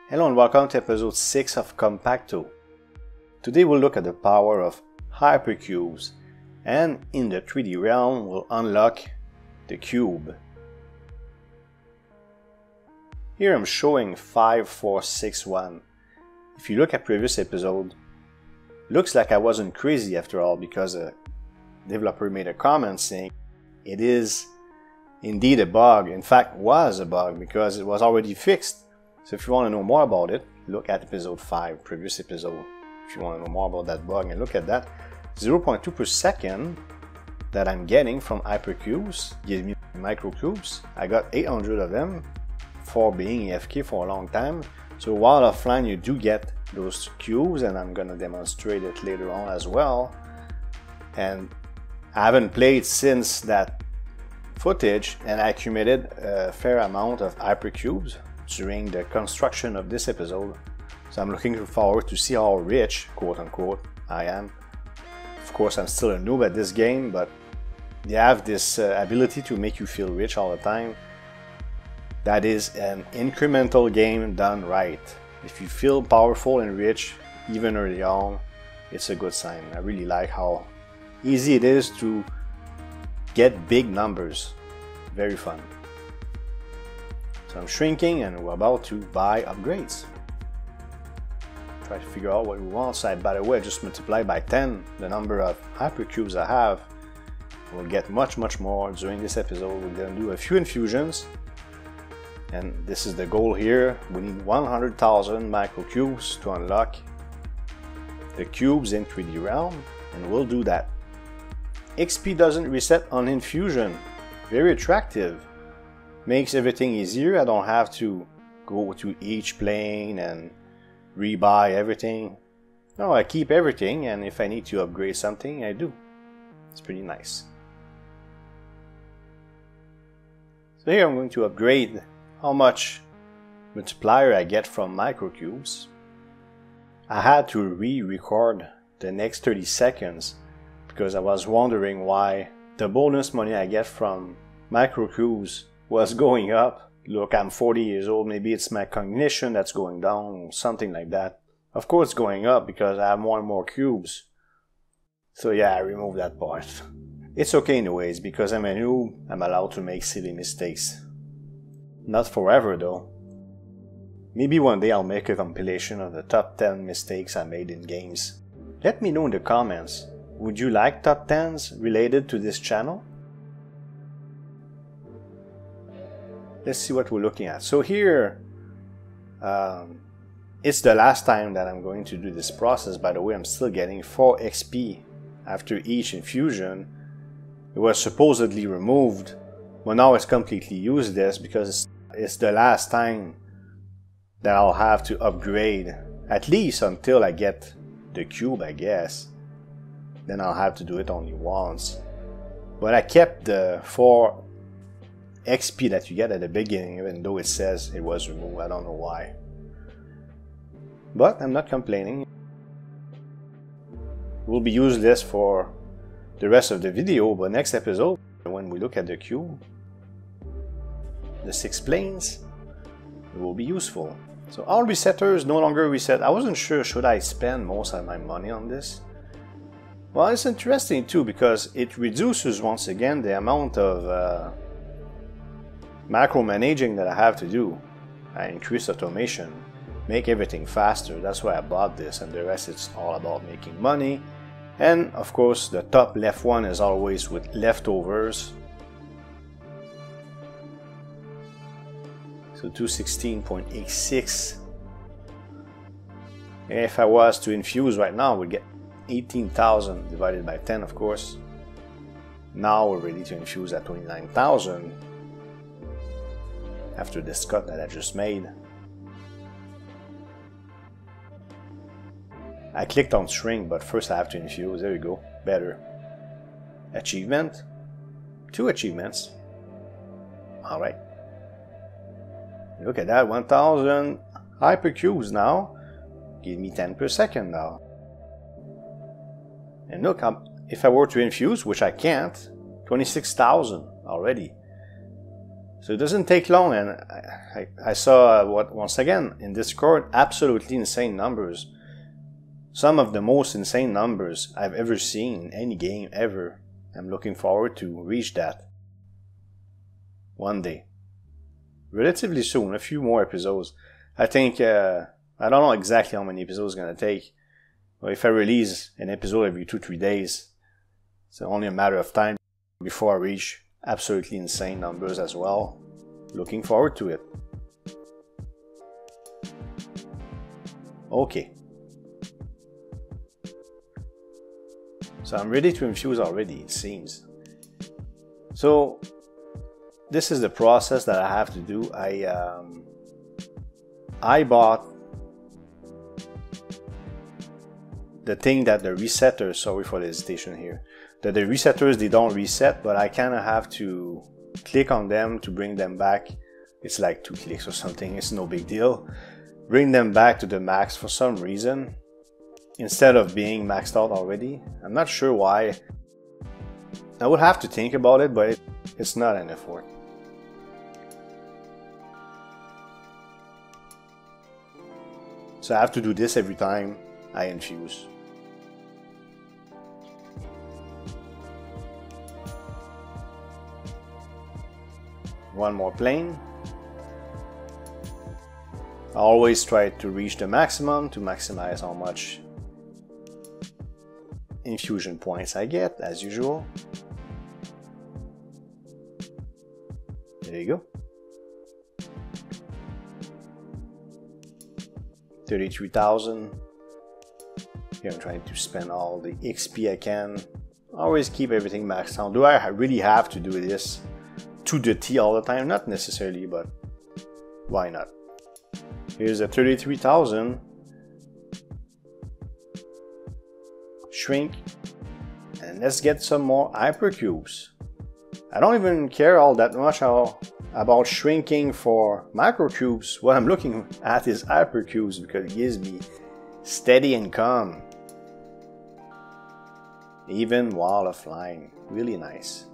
Hello and welcome to episode 6 of CompactO. Today we'll look at the power of hypercubes, and in the 3D realm we'll unlock the cube. Here I'm showing 5461. If you look at previous episode, looks like I wasn't crazy after all, because a developer made a comment saying it is indeed a bug. In fact, was a bug because it was already fixed. So if you want to know more about it, look at episode 5, previous episode. If you want to know more about that bug, and look at that, 0.2 per second that I'm getting from hypercubes gives me microcubes. I got 800 of them for being AFK for a long time. So while offline you do get those cubes, and I'm gonna demonstrate it later on as well. And I haven't played since that footage, and I accumulated a fair amount of hypercubes during the construction of this episode. So I'm looking forward to see how rich, quote unquote, I am. Of course, I'm still a noob at this game, but they have this ability to make you feel rich all the time. That is an incremental game done right. If you feel powerful and rich, even early on, it's a good sign. I really like how easy it is to get big numbers. Very fun. So I'm shrinking and we're about to buy upgrades. Try to figure out what we want. So by the way, I just multiply by 10 the number of hypercubes I have. We'll get much more during this episode. We're going to do a few infusions. And this is the goal here. We need 100,000 microcubes to unlock the cubes in 3D realm. And we'll do that. XP doesn't reset on infusion. Very attractive. Makes everything easier. I don't have to go to each plane and rebuy everything. No, I keep everything, and if I need to upgrade something, I do. It's pretty nice. So here I'm going to upgrade how much multiplier I get from microcubes. I had to re-record the next 30 seconds because I was wondering why the bonus money I get from microcubes was going up. Look, I'm 40 years old, maybe it's my cognition that's going down, something like that. Of course it's going up because I have more and more cubes. So yeah, I removed that part. It's okay anyways, because I'm a noob, I'm allowed to make silly mistakes. Not forever though. Maybe one day I'll make a compilation of the top 10 mistakes I made in games. Let me know in the comments, would you like top 10s related to this channel? Let's see what we're looking at. So here, it's the last time that I'm going to do this process. By the way, I'm still getting 4 XP after each infusion. It was supposedly removed, but now it's completely useless because it's the last time that I'll have to upgrade, at least until I get the cube, I guess. Then I'll have to do it only once. But I kept the 4 XP that you get at the beginning, even though it says it was removed. I don't know why. But I'm not complaining. It will be useless for the rest of the video, but next episode, when we look at the cube, the 6 planes, it will be useful. So all resetters no longer reset. I wasn't sure, should I spend most of my money on this? Well, it's interesting too, because it reduces once again the amount of macro-managing that I have to do. I increase automation, make everything faster. That's why I bought this, and the rest it's all about making money. And of course the top left one is always with leftovers. So 216.86. If I was to infuse right now, we'd get 18,000 divided by 10, of course. Now we're ready to infuse at 29,000. After this cut that I just made. I clicked on shrink, but first I have to infuse. There you go. Better. Achievement. 2 achievements. Alright. Look at that. 1,000 hypercubes now. Give me 10 per second now. And look, if I were to infuse, which I can't, 26,000 already. So it doesn't take long, and I saw once again in Discord, absolutely insane numbers. Some of the most insane numbers I've ever seen in any game ever. I'm looking forward to reach that one day. Relatively soon, a few more episodes. I think, I don't know exactly how many episodes it's going to take. But if I release an episode every 2-3 days, it's only a matter of time before I reach absolutely insane numbers as well. Looking forward to it. Okay. So I'm ready to infuse already, it seems. So this is the process that I have to do. I bought the thing that the resetters, sorry for the hesitation here, that the resetters, they don't reset, but I kind of have to click on them to bring them back. It's like 2 clicks or something, it's no big deal. Bring them back to the max for some reason, instead of being maxed out already. I'm not sure why. I would have to think about it, but it's not an effort. So I have to do this every time I infuse. One more plane. I always try to reach the maximum to maximize how much infusion points I get, as usual. There you go. 33,000. Here I'm trying to spend all the XP I can. Always keep everything maxed out. Do I really have to do this to the T all the time? Not necessarily, but why not? Here's a 33,000. Shrink. And let's get some more hypercubes. I don't even care all that much about shrinking for microcubes. What I'm looking at is hypercubes because it gives me steady income. Even while offline. Really nice.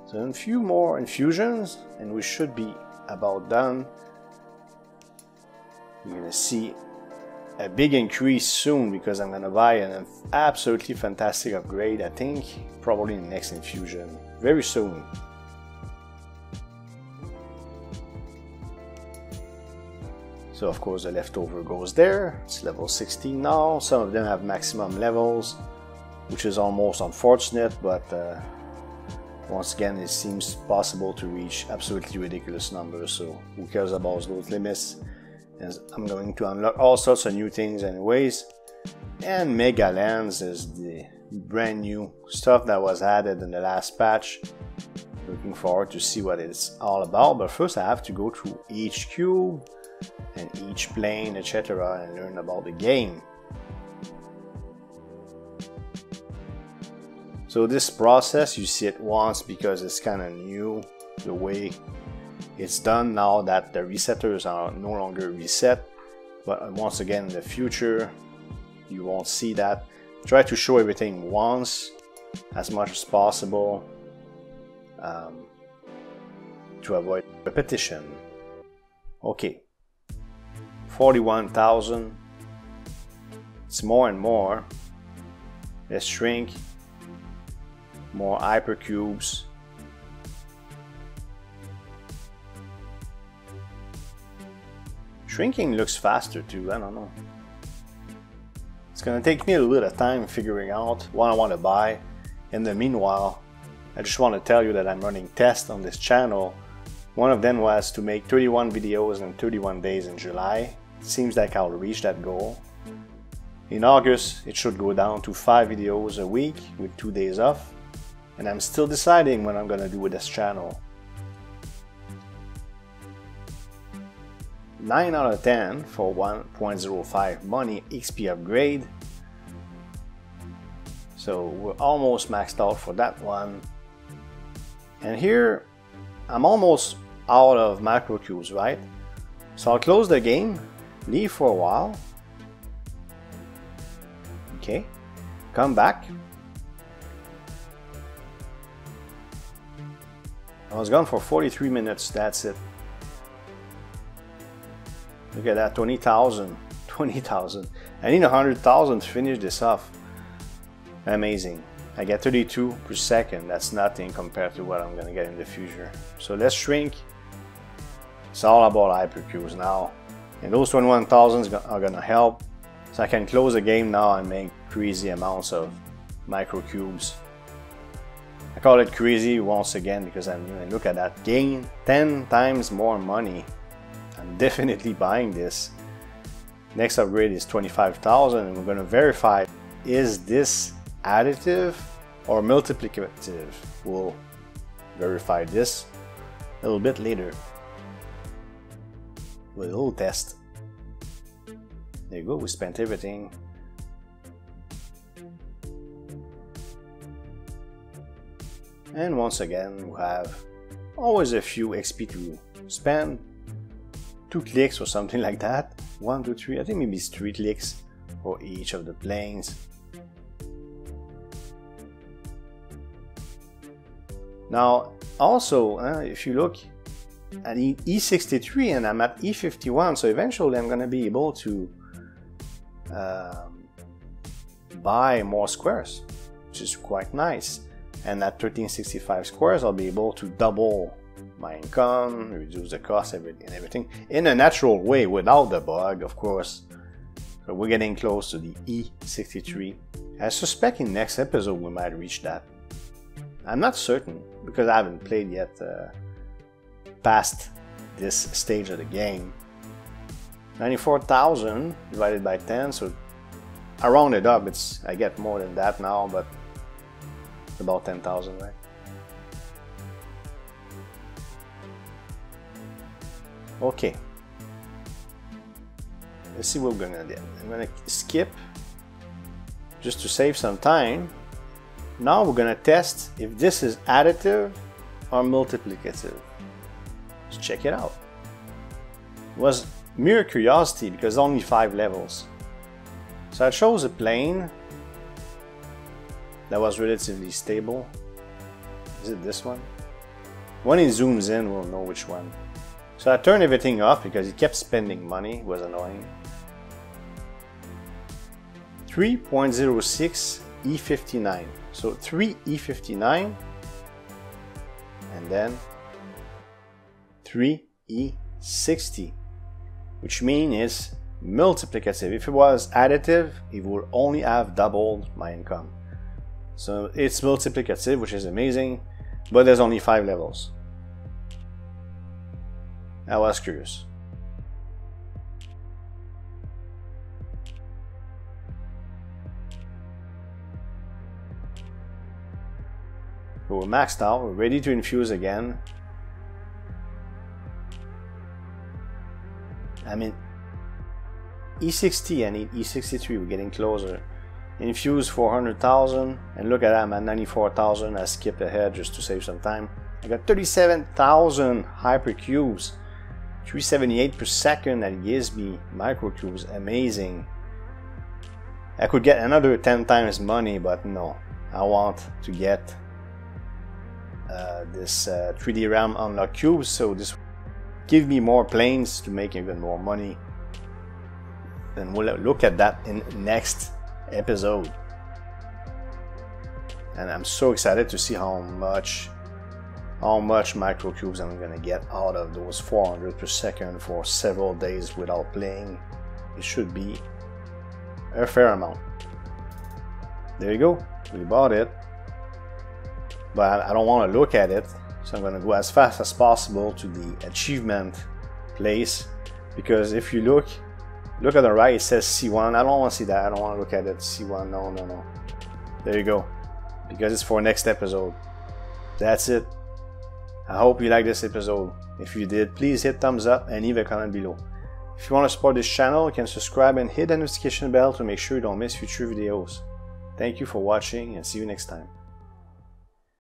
So a few more infusions and we should be about done. You're gonna see a big increase soon because I'm gonna buy an absolutely fantastic upgrade. I think probably in the next infusion very soon. So of course the leftover goes there. It's level 16 now. Some of them have maximum levels, which is almost unfortunate, but once again, it seems possible to reach absolutely ridiculous numbers, so who cares about those limits? And I'm going to unlock all sorts of new things anyways. And Mega Lens is the brand new stuff that was added in the last patch. Looking forward to see what it's all about, but first I have to go through each cube and each plane, etc. and learn about the game. So this process, you see it once because it's kind of new, the way it's done now that the resetters are no longer reset. But once again, in the future, you won't see that. Try to show everything once, as much as possible, to avoid repetition. Okay, 41,000. It's more and more. Let's shrink. More hypercubes. Shrinking looks faster too, I don't know. It's gonna take me a little bit of time figuring out what I want to buy. In the meanwhile, I just want to tell you that I'm running tests on this channel. One of them was to make 31 videos in 31 days in July. It seems like I'll reach that goal. In August, it should go down to 5 videos a week with 2 days off. And I'm still deciding what I'm gonna do with this channel. 9 out of 10 for 1.05 money XP upgrade. So we're almost maxed out for that one. And here, I'm almost out of microcubes, right? So I'll close the game, leave for a while. Okay, come back. I was gone for 43 minutes, that's it. Look at that, 20,000. 20,000. I need 100,000 to finish this off. Amazing. I get 32 per second. That's nothing compared to what I'm gonna get in the future. So let's shrink. It's all about hypercubes now. And those 21,000 are gonna help. So I can close the game now and make crazy amounts of microcubes. I call it crazy once again because I'm gonna look at that. Gain 10 times more money. I'm definitely buying this. Next upgrade is 25,000 and we're gonna verify, is this additive or multiplicative? We'll verify this a little bit later with a little test. There you go, we spent everything. And once again, we have always a few XP to spend. 2 clicks or something like that. 1, 2, 3, I think maybe it's 3 clicks for each of the planes. Now, also, if you look at E63 and I'm at E51, so eventually I'm going to be able to buy more squares, which is quite nice. And at 1365 squares, I'll be able to double my income, reduce the cost, everything in a natural way without the bug, of course. So we're getting close to the E63. I suspect in next episode we might reach that. I'm not certain because I haven't played yet past this stage of the game. 94,000 divided by 10, so I round it up. I get more than that now, but it's about 10,000, right? Okay. Let's see what we're gonna do. I'm gonna skip just to save some time. Now we're gonna test if this is additive or multiplicative. Let's check it out. It was mere curiosity because only 5 levels. So I chose a plane that was relatively stable. Is it this one? When it zooms in, we'll know which one. So I turned everything off because it kept spending money. It was annoying. 3.06 E59. So 3 E59 and then 3 E60, which means it's multiplicative. If it was additive, it would only have doubled my income. So it's multiplicative, which is amazing, but there's only 5 levels. I was curious. So we're maxed out, we're ready to infuse again. I mean, E60 and E63, we're getting closer. Infuse 400,000, and look at that, I'm at 94,000. I skipped ahead just to save some time. I got 37,000 hypercubes, 378 per second. That gives me microcubes. Amazing. I could get another 10 times money, but no, I want to get this 3D RAM unlock cubes, so this give me more planes to make even more money. And we'll look at that in next episode. And I'm so excited to see how much microcubes I'm gonna get out of those 400 per second for several days without playing. It should be a fair amount. There you go, we bought it, but I don't want to look at it, so I'm gonna go as fast as possible to the achievement place, because if you look at the right, it says C1. I don't want to see that. I don't want to look at it. C1, no. There you go, because it's for next episode. That's it. I hope you liked this episode. If you did, please hit thumbs up and leave a comment below. If you want to support this channel, you can subscribe and hit the notification bell to make sure you don't miss future videos. Thank you for watching and see you next time.